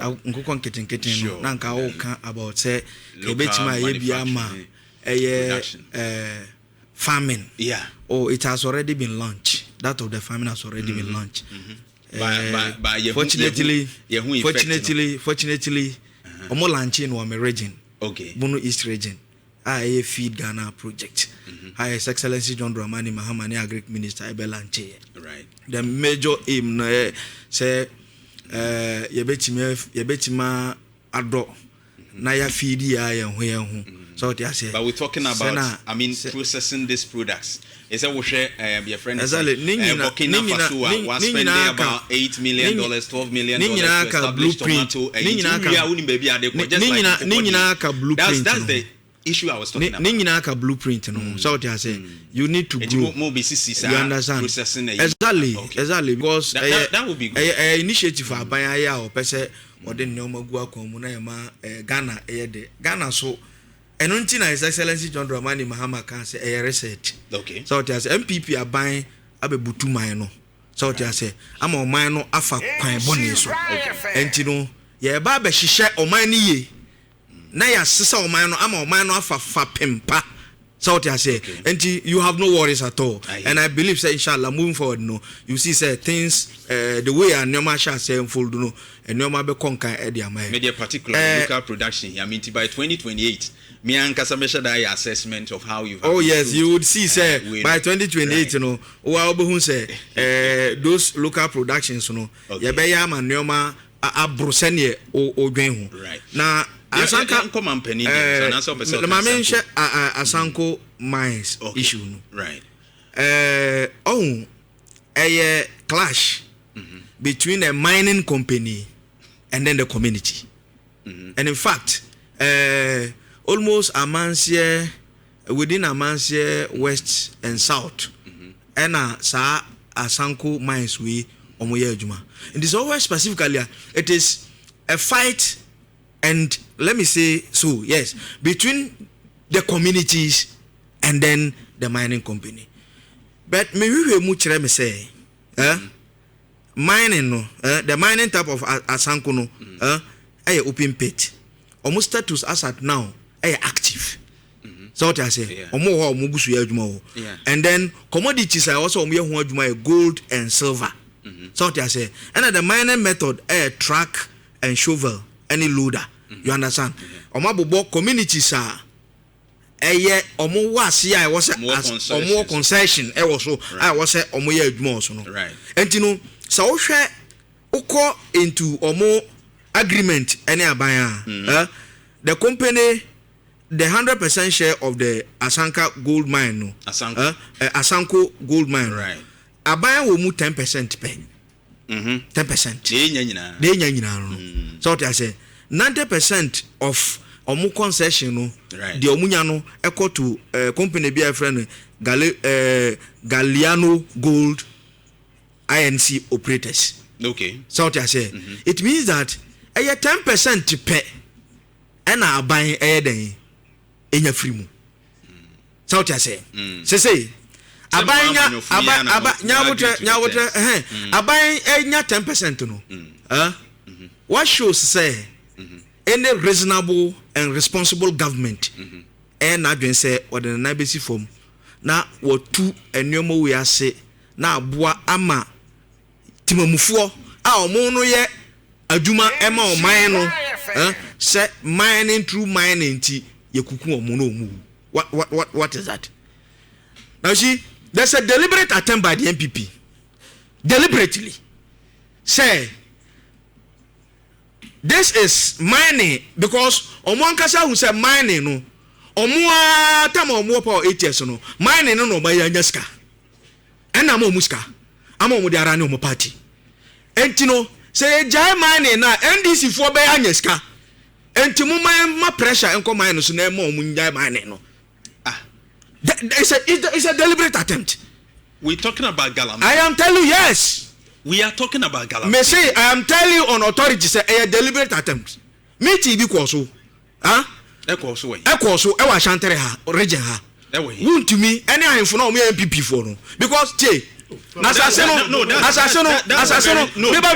nkokon keten no na nka wo ka about say ebetima yebiama farming. Yeah. Oh, it has already been launched. That of the farming has already been launched. Fortunately, omo launching wa me region. Okay. Bono East region. I feed Ghana project. His Excellency John Dramani Mahama Agric Minister Ebelanche. Right. The major aim na say yebetima ado na ya feed ya hu. So but we're talking about processing these products. Is that what your friend is Burkina Faso was spending about $8 million, $12 million to establish tomato. That's the issue I was talking about. Blueprint, so you need to grow. You understand? Exactly. Because that would be good. Initiative for Abaya or Pese or the Nyomagua Comuna Ghana Ghana so. And until His Excellency John Dramani Mahama can say a research. Okay. So it has MPP are buying Abe Butu Mino. So it has say I'm on Mino Afa Quine Boniso. And you know, yeah, Baba she share on my knee. Naya Sissa or Mino, I'm on Mino Afa Fapimpa. So it has say, and you have no worries at all. And I believe, say, inshallah, moving forward, no, you see, say things the way a normal shall say unfold, no, and normal be conquer Edia media particular local production. I mean, by 2028. Me and Kasamesha die assessment of how you. Oh yes, you would see, say by 2028, right. You know, who say those local productions, you know, Yabeya and Neoma are Brosenie or Gwen. Right now, Asanka come and penny. Asanko mines issue. Right. A clash between a mining company and then the community, and in fact, almost Amansia within Amansia West and South, and sa Asanko mines we omoye juma. It is always specifically it is a fight, and let me say so yes between the communities and then the mining company. But me we much me say, mining no, the mining type of Asanko no, open pit. Almost status as at now. Active. So what I say, and then commodities are also gold and silver. So what I say, and the mining method, track and shovel, any loader. You understand? Omabubo communities are I was more concession. I was right. And you know, so oko into more agreement any abaya. The company. The 100% share of the Asanka gold mine, no. Asanko gold mine, right? Abaya will move 10% pay. 10%. So what I say, 90% of omu concession, no. Right. The omunyano equal to company be a friend Galliano Gold INC operators. Okay. So what I say, it means that 10% to pay, and I buy a enya free mu. So what I say? Say abanya enya 10% no. What shows say any reasonable and responsible government and adwen say or the nabesi form na what two enyomo we ase na aboa ama timamufuo a omo no ye adwuma ema o man no say mining through mining ti what is that? Now see, there's a deliberate attempt by the MPP. Deliberately say this is mining because Omonkasa who said mining no Omua time omo power 8 years no mining no ba yanya ska. And amo muska. Amo mu diara ne omo party. Enti no say jai mining na NDC for ba yanya ska. Enti mu ma pressure enko mine so na mo mu njai mine no. It's a deliberate attempt. We're talking about Galam. I am telling you, yes. We are talking about Galam. Me say I am telling you on authority say a deliberate attempt. Me TV kwaso. Ekwaso we. Ekwaso e wa shantere ha, region ha. Won to me any ahemfo na o me MPP for no. Because Nasaseno. Meba.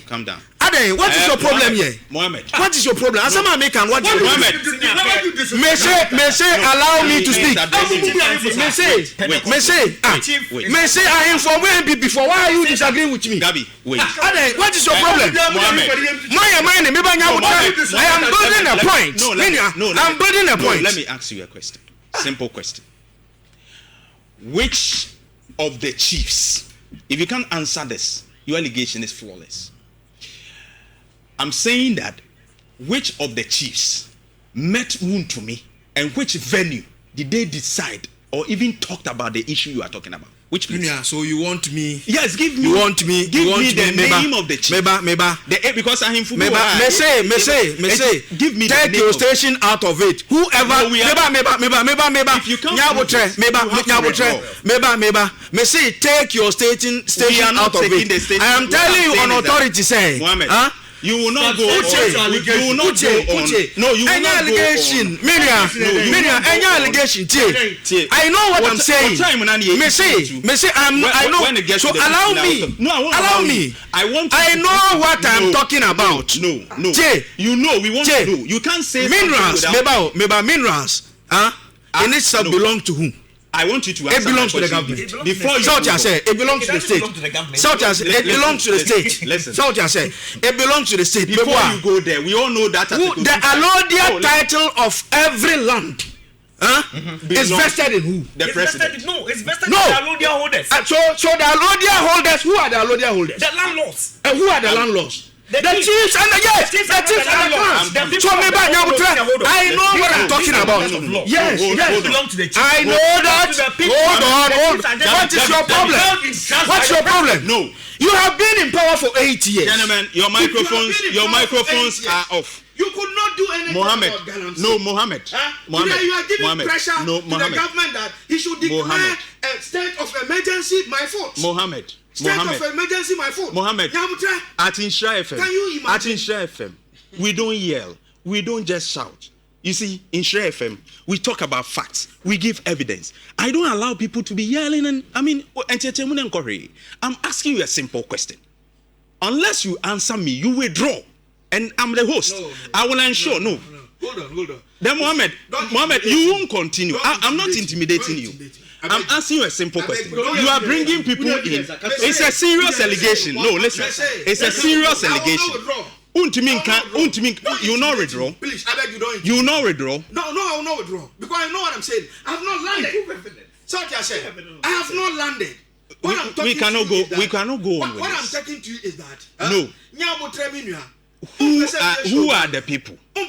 Calm down. Ade, what is your problem here? Mohammed. What is your problem? As a man can what you Mohammed. May say allow me to speak. May say I am for where before. Why are you disagreeing with me? Gabi, wait. Ade, what is your problem? Mohammed. I am building a point. I'm building a point. Let me ask you a question. Simple question. Which of the chiefs, if you can't answer this, your allegation is flawless. I'm saying that which of the chiefs met Wuntumi and which venue did they decide or even talked about the issue you are talking about? Which place? Yeah, so you want me? Yes, give me. You want me? Give me the name of the chief. Meba. Because I am from. Me say. Give me. Take your station out of it. Whoever. Meba. If you come. Meba. Me say take your station out of it. I am telling you on authority say. Mohammed. You will not go on. No, you will not go on. Any allegation. Any allegation. I know what I'm saying. Me say, I know. So allow me. Allow me. I know what I'm talking about. No. You know, we want to know. You can't say minerals. Meba minerals. And it belong to whom? I want you to answer. It belongs to the government. Before you say it belongs to the state. It belongs to the state. Listen. Say it belongs to the state. Before you go there, we all know that the allodial title of every land is vested in who? The president. No, it's vested in the allodial holders. So the allodial holders, who are the allodial holders? The landlords. And who are the landlords? The chiefs and the clans. So maybe I know what I'm talking about. Yes. I know that. Hold on. What is your problem? What's your problem? No. You have been in power for 8 years. Gentlemen, your microphones are off. You could not do anything about Galamsey. No, Mohammed. Mohammed. You are giving pressure to the government that he should declare a state of emergency. My fault. Mohammed. State of emergency, my fault. Mohammed. At Nhyira FM. Can you imagine? At Nhyira FM, we don't yell. We don't just shout. You see, in Nhyira FM, we talk about facts. We give evidence. I don't allow people to be yelling and entertainment and correct. I'm asking you a simple question. Unless you answer me, you withdraw. And I'm the host. No. I will ensure. No. Hold on. Then Mohammed, you won't continue. I'm not intimidating you. I'm asking you a simple question. You are bringing people in. It's a serious allegation. No, listen. It's a serious allegation. You will not withdraw. Please, I beg you don't. You will not withdraw. No, I will not withdraw. Because I know what I'm saying. I have not landed. Sorry, I said. I have not landed. We cannot go on with what this. I'm talking to you is that. No. Who are the people? I'm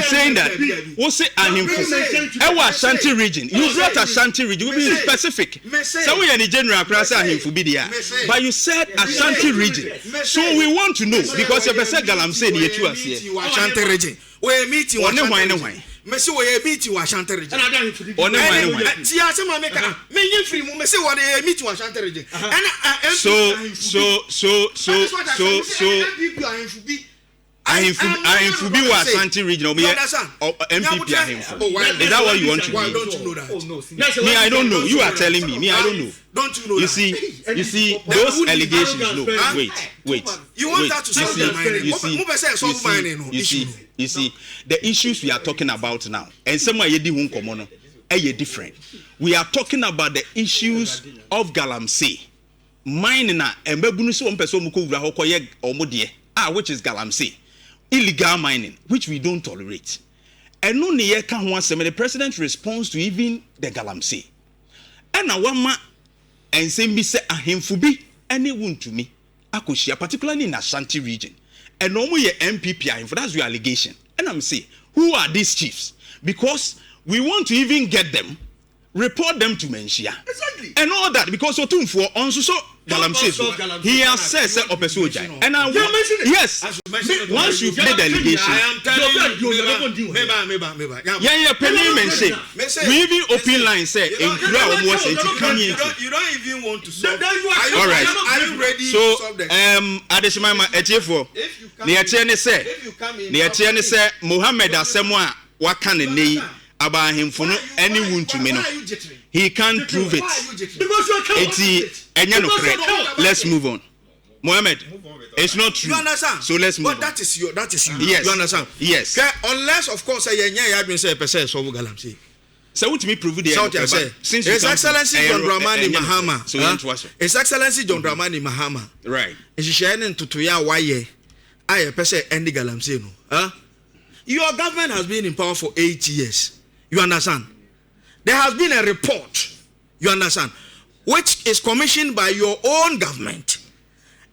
saying that we say Ashanti region. You brought Ashanti region. We be specific. So we are the general class but you said Ashanti region. So we want to know because you said Galamsey the Ashanti region. We meeting one. Messi we meet you Ashanti region. I am Ashanti region. MPP. Is that what you want to do? Why don't you know that? Me, I don't know. You are telling me. I don't know. Don't you know you see those allegations. No, wait. You want that to solve the mining? You see, the issues we are talking about now, and some are different. We are talking about the issues of Galamsey. Mining and which is Galamsey. Illegal mining, which we don't tolerate. And no the president responds to even the Galamsey. And a woman and say me say ahemfubi anyone to me. Akoshia, particularly in Ashanti region. And no more MPP, that's your allegation. And I'm saying, who are these chiefs? Because we want to even get them, report them to Nhyira. Exactly. And all that, because so Galamsey. He has said Opesoja. And I yes. Once you play the allegation, we even open line say in crowd was it community. You don't even want to solve. All right. Are you ready? So Adeshimama Etiefo. Near Tiene say Mohammed Asemwa wakane nei about him for no any wound to me. He can't prove it. Let's move on. Mohammed, it's not true. You understand? So let's move on. That is you. Yes. You understand? Yes. Okay? Unless, of course, you been say percent so Galamsey. So what me prove the since His Excellency John Dramani Mahama. So His Excellency John Dramani Mahama. Right. And she sharing to ya why I percent any Galamsey no. Your government has been in power for 8 years. You understand? There has been a report. You understand? Which is commissioned by your own government.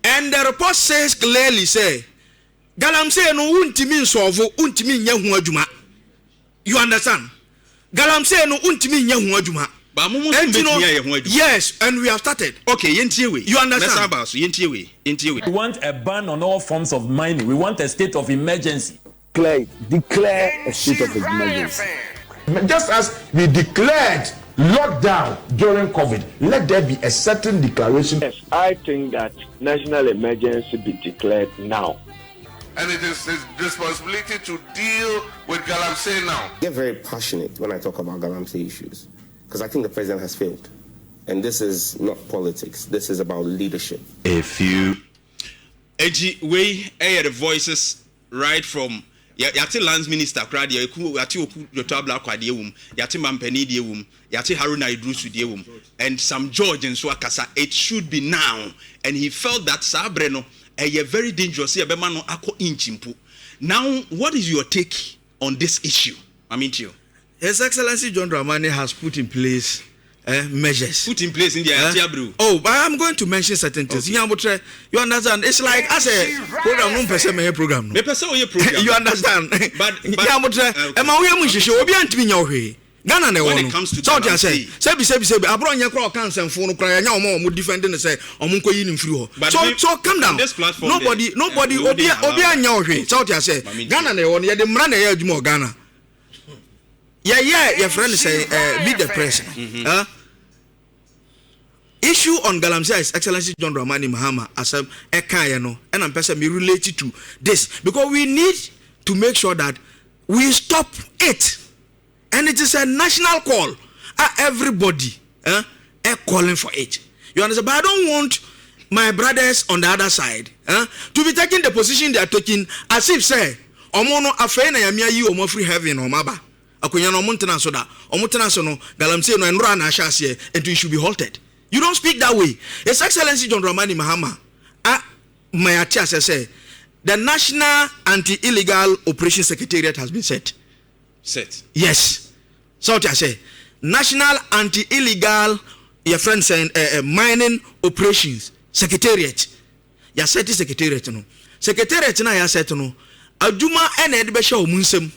And the report says clearly, say, Galamsey no untimi solve untimi nya hu adwuma. You understand? Galamsey no untimi nya hu adwuma. Yes, and we have started. Okay, you understand? We want a ban on all forms of mining. We want a state of emergency. Declare a state of emergency. Just as we declared lockdown during COVID, let there be a certain declaration. Yes, I think that national emergency be declared now. And it is his responsibility to deal with Galamsey now. I get very passionate when I talk about Galamsey issues because I think the president has failed. And this is not politics. This is about leadership. A few we air the voices right from Yati Lands Minister Crad, Yati Yotabla Quadium, Yati Mampeni Dium, Yati Haruna Idrusu Dium, and some George and Swakasa. It should be now. And he felt that Sabreno a very dangerous Yabemano Ako Inchimpu. Now, what is your take on this issue? I mean to you. His Excellency John Dramani has put in place measures. Put in place in the brew. Oh, but I'm going to mention certain things. Okay. You understand? It's like as a program, no person may program. You understand? But Ghana ne when it comes to so I say abron ye crawl cancer phone cry nya omo defending say omo nko yi nim free ho so calm down. Nobody obi anya ohwe so I say Ghana ne won ye de mra na ye adwuma Ghana your friend say meet the president. Issue on Galamsey is Excellency John Dramani Mahama as a kind no and I'm person me related to this because we need to make sure that we stop it. And it is a national call. Everybody calling for it. You understand? But I don't want my brothers on the other side to be taking the position they are taking as if say omono afena ya mia yi omo free heaven o maba. Akonya no montena so da. Omotena so no Galamsey no enro na ahase and it should be halted. You don't speak that way. His Excellency John Dramani Mahama my atia say the National Anti-Illegal Operation Secretariat has been set. Yes. So what I say, National Anti-Illegal, your friend saying mining operations secretariat. Ya set secretariat no. Secretariat na ya set no. Aduma ene de be sha omunsem.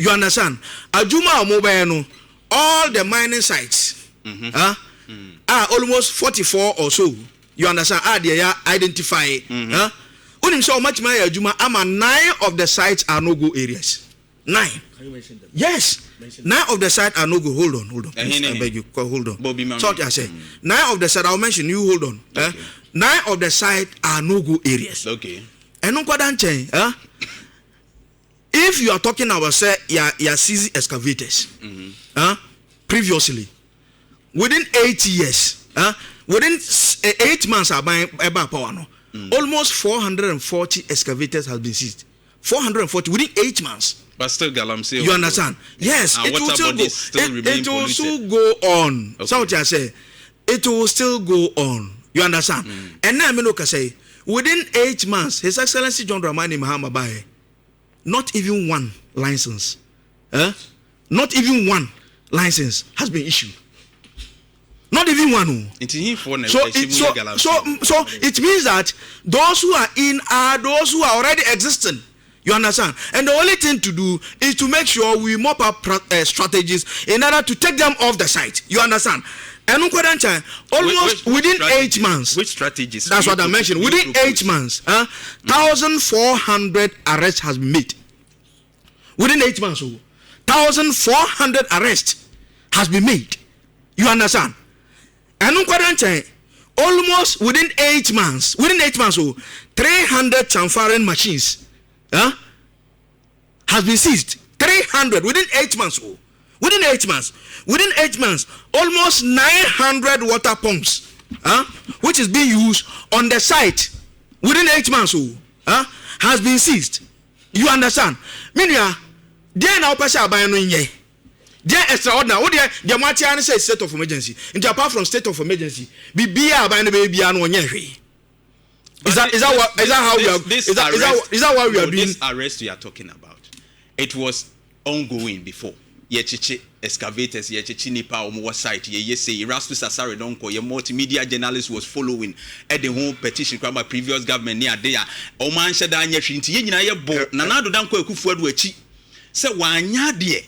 You understand? Aduma omobe no. All the mining sites. Almost 44 or so. You understand? They are identify. Unim so much my aduma ama 9 of the sites are no-go areas. 9. Can you mention them? Yes. 9 of the sites are no go. Hold on. Please, I beg you. Hold on. So I say 9 of the sites. I'll mention you. Hold on. Okay. 9 of the sites are no go areas. Okay. And no change. If you are talking about say your CZ excavators, previously within 8 years, within 8 months, almost 440 excavators have been seized. 440 within 8 months. But still Galamsey. You understand? Yes, it will still go. It will still go on. Okay. So what I say, it will still go on. You understand? And now I can say, within 8 months, His Excellency John Dramani Mahama Baye, not even one license, not even one license has been issued. Not even one. So it means that those who are in are those who are already existing. You understand? And the only thing to do is to make sure we mop up strategies in order to take them off the site. You understand? And almost within 8 months. Which strategies? That's what I mentioned. Within 8 months, 1,400 arrests has been made. Within 8 months, 1,400 arrests has been made. You understand? And almost within 8 months, 300 transferring machines has been seized. 300 within 8 months. Within 8 months, almost 900 water pumps, which is being used on the site within 8 months, has been seized. You understand? Meaning, there now person by no ye. There extraordinary. What the Matian say state of emergency. And apart from state of emergency, be by the baby and one year. Is that how we are? Is that why we are doing this arrest you are talking about? It was ongoing before. Yechiche excavators, yechiche nipa omo site. Ye say Erasmus Asare donko. Ye multimedia journalist was following at the home petition by previous government near there. Oman shada anye shinti. Ye nyina ye bo. Nanado danko ekufuadu echi. Say wanya die.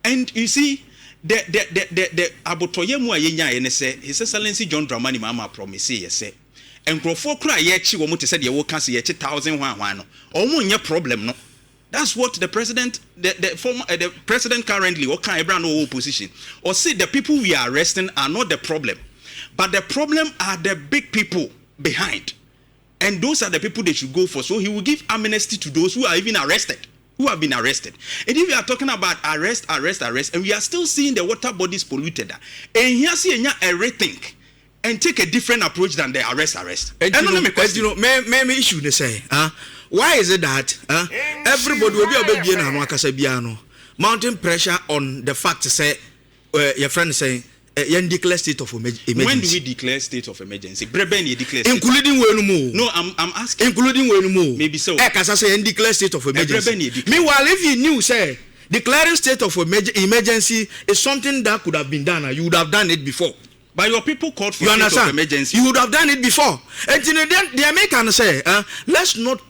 And you see, the abotoye mu ayenya ene say His Excellency John Dramani Mahama promise ye say. And crofo kra yechi wo mo te say de wo kan say yechi 1,000 hwan no. Omo nye problem no. That's what the president, the president currently, or can Abraham no opposition, or say the people we are arresting are not the problem, but the problem are the big people behind, and those are the people they should go for. So he will give amnesty to those who are even arrested, who have been arrested. And if we are talking about arrest, and we are still seeing the water bodies polluted, and here see a rethink and take a different approach than the arrest. And me issue they say, why is it that everybody will be a baby and mounting pressure on the fact to say your friend saying you declare state of emergency? When do we declare state of emergency? Including when more? No, I'm asking. Including when more? Maybe so. Because I say declare state of emergency. Meanwhile, if you knew say declaring state of emergency is something that could have been done, you would have done it before. But your people called for state of emergency. You would have done it before. And then the Americans say, let's not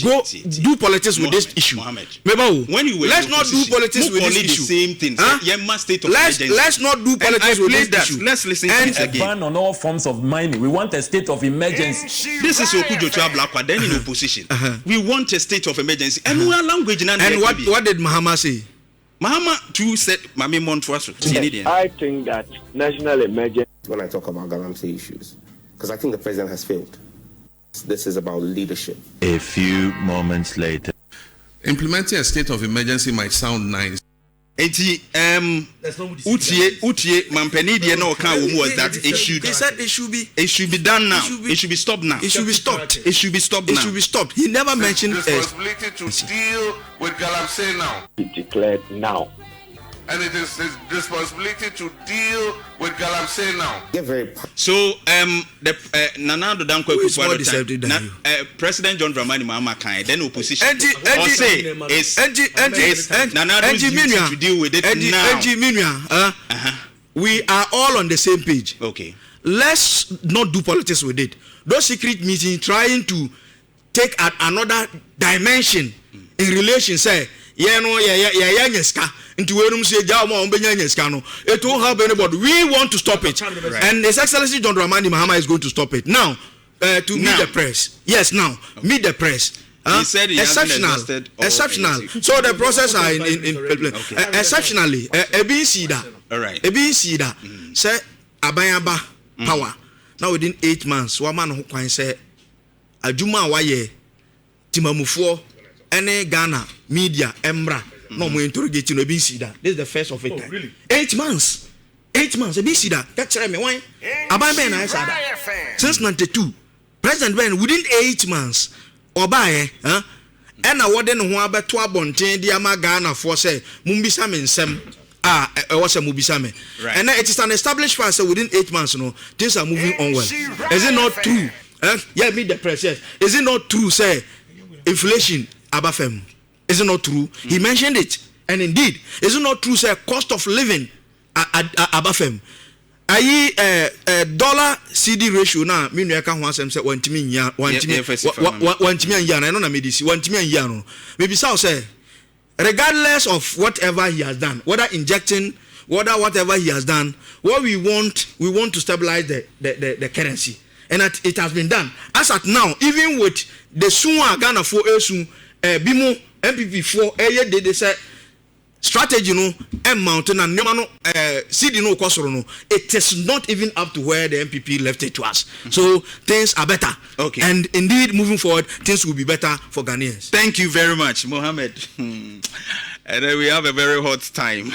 go do politics with this issue. When you let's not do politics with this issue. Same thing. Let's not do politics with this issue. Let's listen to it again. A ban on all forms of mining. We want a state of emergency. This is Okujo Blackwa, then in opposition. We want a state of emergency. And we are language. And what did Mahama say? Mahama too said, Mami Montwaso. I think that national emergency. When I talk about Galamsey issues, because I think the president has failed. This is about leadership. A few moments later. Implementing a state of emergency might sound nice. Utie Mampeni die no kan was that it should. He said it should be done now. It should be stopped now. It should be stopped. It should be stopped now. It should be stopped. He never mentioned responsibility to deal with Galamsey now. Be declared now. And it is his responsibility to deal with Galamsey now. So the Nanado Danko President John Dramani Mahama can then opposition or say is Nanado to deal with it now. We are all on the same page. Okay. Let's not do politics with it. Those secret meetings trying to take another dimension in relation say into it won't help anybody. We want to stop it. Right. And His Excellency John Dramani Mahama is going to stop it. Now, to meet the press. Yes, now, meet the press. He said he exceptional. So the process are in exceptionally. Ebi Sida. All right. Ebi Sida. Say Abayaba power. Now within 8 months, one man who can say Ajuma Waye Timamufuo any Ghana media Emra. No more interrogating Ebi Sida. This is the first of it. Oh, really? 8 months. 8 months. Ebi Sida. Catch me why? Abayaba I said since 92. President Ben within 8 months. Obaye, and I wouldn't want to abontain the Amagana for say, Mumbisa Sem, was a Mubisame. And it is an established fact within 8 months, no, things are moving on well. Is it not true? Yeah, meet the press, yes. Is it not true, say, inflation, Abafem? Is it not true? He mentioned it. And indeed, is it not true, say, cost of living, Abafem? Ayi dollar CD ratio na me nua ka ho asem say wantimi nya na no na medisi wantimi nya no me bisa say regardless of whatever he has done, whether injecting whatever he has done, what we want to stabilize the currency. And it has been done. As at now, even with the Sunwa Ghana for Esun, Bimo, MPP4, they say strategy no mountain and no CD no kosoro, it is not even up to where the MPP left it to us. So things are better. Okay. And indeed, moving forward, things will be better for Ghanaians. Thank you very much, Mohammed. And then we have a very hot time.